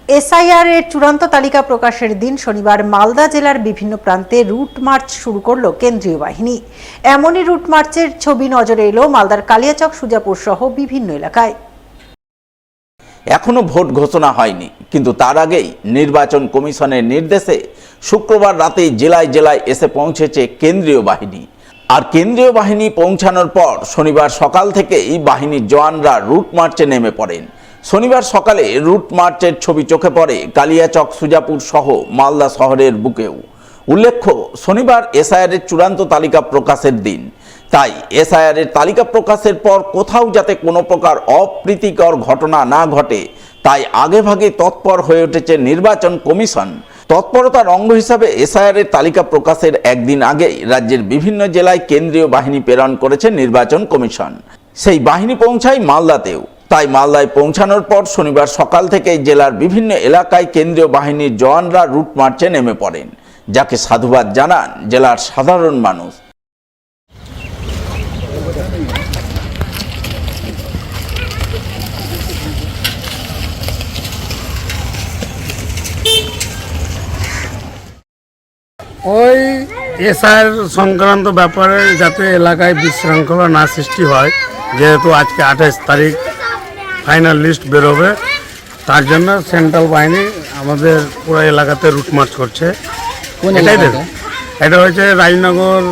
SIR এর চূড়ান্ত তালিকা প্রকাশের দিন শনিবার মালদা জেলার বিভিন্ন প্রান্তে রুট মার্চ শুরু করলো কেন্দ্রীয় বাহিনী। এমনই রুট মার্চের ছবি নজরে এলো মালদার কালিয়াচক, সুজাপুর সহ বিভিন্ন এলাকায়। এখনো ভোট ঘোষণা হয়নি, কিন্তু তার আগেই নির্বাচন কমিশনের নির্দেশে শুক্রবার রাতেই জেলায় জেলায় এসে পৌঁছেছে কেন্দ্রীয় বাহিনী। আর কেন্দ্রীয় বাহিনী পৌঁছানোর পর শনিবার সকাল থেকেই বাহিনীর জওয়ানরা রুট মার্চে নেমে পড়েন। শনিবার সকালে রুট মার্চের ছবি চোখে পড়ে কালিয়াচক, সুজাপুর সহ মালদা শহরের বুকেও। উল্লেখ্য, শনিবার এসআইআর এর চূড়ান্ত তালিকা প্রকাশের দিন, তাই এসআইআর এর তালিকা প্রকাশের পর কোথাও যাতে কোনো প্রকার অপ্রীতিকর ঘটনা না ঘটে, তাই আগেভাগে তৎপর হয়ে উঠেছে নির্বাচন কমিশন। তৎপরতার অঙ্গ হিসাবে এসআইআর এর তালিকা প্রকাশের একদিন আগেই রাজ্যের বিভিন্ন জেলায় কেন্দ্রীয় বাহিনী প্রেরণ করেছে নির্বাচন কমিশন। সেই বাহিনী পৌঁছায় মালদাতেও। তাই মালদায় পৌঁছানোর পর শনিবার সকাল থেকেই জেলার বিভিন্ন এলাকায় কেন্দ্রীয় বাহিনীর জওয়ানরা রুট মার্চে নেমে পড়েন, যাকে সাধুবাদ জানান জেলার সাধারণ মানুষ। ওই এসআইআর সংক্রান্ত ব্যাপারে যাতে এলাকায় বিশৃঙ্খলা না সৃষ্টি হয়, যেহেতু আজকে 28 তারিখ ফাইনাল লিস্ট বেরোবে, তার জন্য সেন্ট্রাল বাহিনী আমাদের পুরো এলাকাতে রুট মার্চ করছে। এটাই দেখো, এটা হচ্ছে রাজনগর,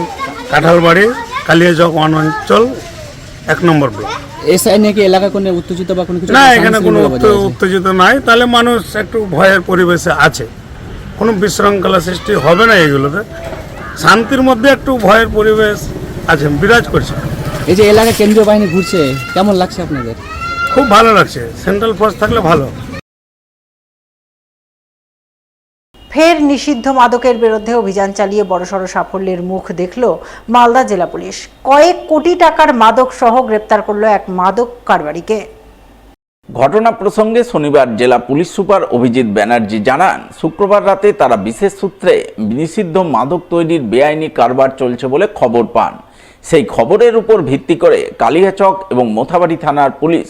কাঁঠালবাড়ি, কালিয়াচক অঞ্চল 1 নম্বর ব্লক। এসআই নাকি এলাকা কোনো উত্তেজিত বা কোনো কিছু না, এখানে কোনো উত্তেজিত নাই। তাহলে মানুষ একটু ভয়ের পরিবেশে আছে, কোনো বিশৃঙ্খলা সৃষ্টি হবে না। এগুলোতে শান্তির মধ্যে একটু ভয়ের পরিবেশ আছে, বিরাজ করছে। এই যে এলাকা কেন্দ্রীয় বাহিনী ঘুরছে, কেমন লাগছে আপনাদের? খুব ভালো লাগছে, সেন্ট্রাল ফোর্স থাকলে ভালো। ফের নিষিদ্ধ মাদকের বিরুদ্ধে অভিযান চালিয়ে বড়সড় সাফল্যের মুখ দেখল মালদা জেলা পুলিশ। কয়েক কোটি টাকার মাদক সহ গ্রেপ্তার করলো এক মাদক কারবারিকে। ঘটনা প্রসঙ্গে শনিবার জেলা পুলিশ সুপার অভিজিৎ ব্যানার্জি জানান, শুক্রবার রাতে তারা বিশেষ সূত্রে নিষিদ্ধ মাদক তৈরির বেআইনি কারবার চলছে বলে খবর পান। সেই খবরের উপর ভিত্তি করে কালিয়াচক এবং মোথাবাড়ি থানার পুলিশ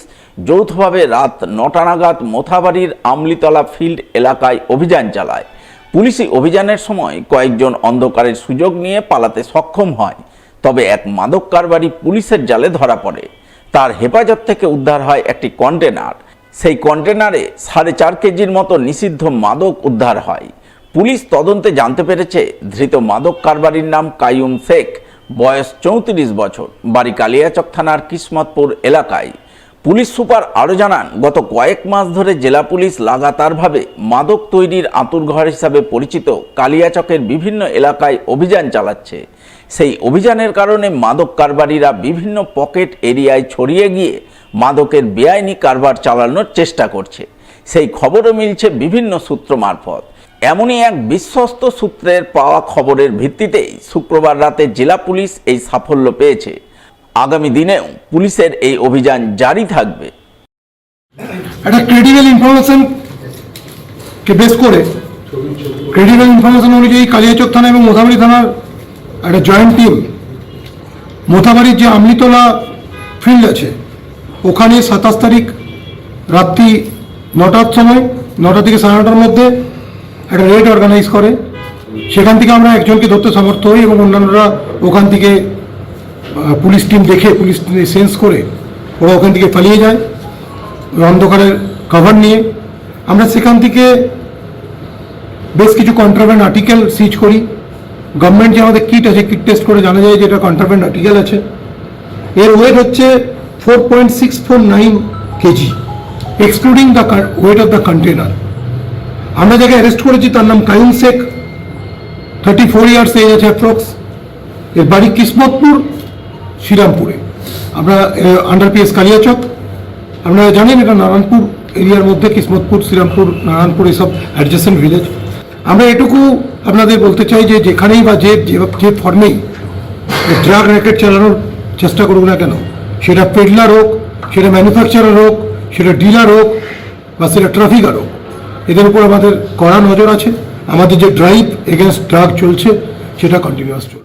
যৌথভাবে রাত 9টা নাগাদ মোথাবাড়ির আমলিতলা ফিল্ড এলাকায় অভিযান চালায়। পুলিশি অভিযানের সময় কয়েকজন অন্ধকারের সুযোগ নিয়ে পালাতে সক্ষম হয়, তবে এক মাদক কারবারি পুলিশের জালে ধরা পড়ে। তার হেফাজত থেকে উদ্ধার হয় একটি কন্টেনার। সেই কন্টেনারে 4.5 কেজির মতো নিষিদ্ধ মাদক উদ্ধার হয়। পুলিশ তদন্তে জানতে পেরেছে, ধৃত মাদক কারবারির নাম কাইয়ুম শেখ, বয়স 34 বছর, বাড়ি কালিয়াচক থানার কিসমতপুর এলাকায়। পুলিশ সুপার আরও জানান, গত কয়েক মাস ধরে জেলা পুলিশ লাগাতারভাবে মাদক তৈরির আঁতুড়ঘর হিসাবে পরিচিত কালিয়াচকের বিভিন্ন এলাকায় অভিযান চালাচ্ছে। সেই অভিযানের কারণে মাদক কারবারিরা বিভিন্ন পকেট এরিয়ায় ছড়িয়ে গিয়ে মাদকের বেআইনি কারবার চালানোর চেষ্টা করছে। সেই খবরও মিলছে বিভিন্ন সূত্র মারফত। এমনই এক বিশ্বস্ত সূত্রের পাওয়া খবরের ভিত্তিতেই শুক্রবার রাতে জেলা পুলিশ এই সাফল্য পেয়েছে। আগামী দিনেও পুলিশের এই অভিযান জারি থাকবে। একটা ক্রেডিবল ইনফরমেশনকে বেস করে, ক্রেডিবল ইনফরমেশন অনুযায়ী কালিয়াচক থানা এবং মোথাবাড়ি থানার একটা জয়েন্ট টিম মোথাবাড়ির যে আমলিতলা ফিল্ড আছে, ওখানে 27 তারিখ রাত্রি 9টার সময়, 9টা থেকে 9:30টার মধ্যে একটা রেড অর্গানাইজ করে। সেখান থেকে আমরা একজনকে ধরতে সমর্থ হই এবং অন্যান্যরা ওখান থেকে পুলিশ টিম দেখে, পুলিশ সেন্স করে ওরা ওখান থেকে পালিয়ে যায় অন্ধকারের কভার নিয়ে। আমরা সেখান থেকে বেশ কিছু কন্ট্রাব্যান্ড আর্টিকেল সিজ করি। গভর্নমেন্ট যে আমাদের কিট আছে, কিট টেস্ট করে জানা যায় যে এটা কন্ট্রাব্যান্ড আর্টিকেল আছে। এর ওয়েট হচ্ছে 4.649 KG, excluding the weight of the container. আমরা যাকে অ্যারেস্ট করেছি তার নাম কাইয়ুম শেখ, 34 ইয়ার্স এজ আছে অ্যাপ্রক্স। এর বাড়ি কিসমতপুর, শ্রীরামপুরে। আমরা আন্ডারপিএস কালিয়াচক, আপনারা জানেন এটা নারায়ণপুর এরিয়ার মধ্যে, কিসমতপুর, শ্রীরামপুর, নারায়ণপুর এসব অ্যাডজেসেন্ট ভিলেজ। আমরা এটুকু আপনাদের বলতে চাই যে যেখানেই বা যে ফর্মেই ড্রাগ র্যাকেট চালানোর চেষ্টা করুক না কেন, সেটা পেডলার হোক, সেটা ম্যানুফ্যাকচারার হোক, সেটা ডিলার হোক বা সেটা ট্রাফিকার হোক, এদের উপর আমাদের কড়া নজর আছে। আমাদের যে ড্রাইভ এগেনস্ট ড্রাগ চলছে সেটা কন্টিনিউয়াস চলছে।